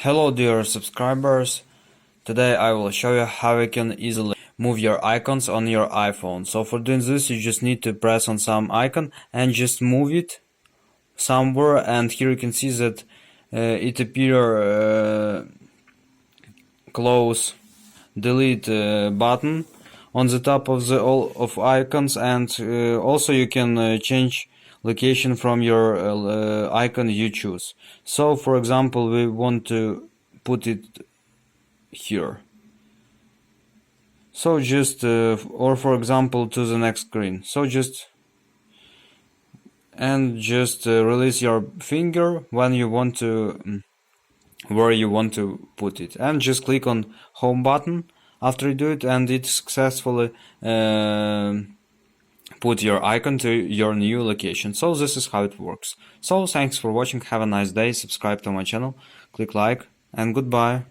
Hello dear subscribers, today I will show you how you can easily move your icons on your iPhone. So for doing this you just need to press on some icon and just move it somewhere, and here you can see that it appear close delete button on the top of the all of icons, and also you can change location from your icon you choose. So for example, we want to put it here, so just or for example to the next screen, so just release your finger when you want to where you want to put it, and just click on home button after you do it, and it successfully put your icon to your new location. So this is how it works. So thanks for watching, have a nice day, subscribe to my channel, click like, and goodbye.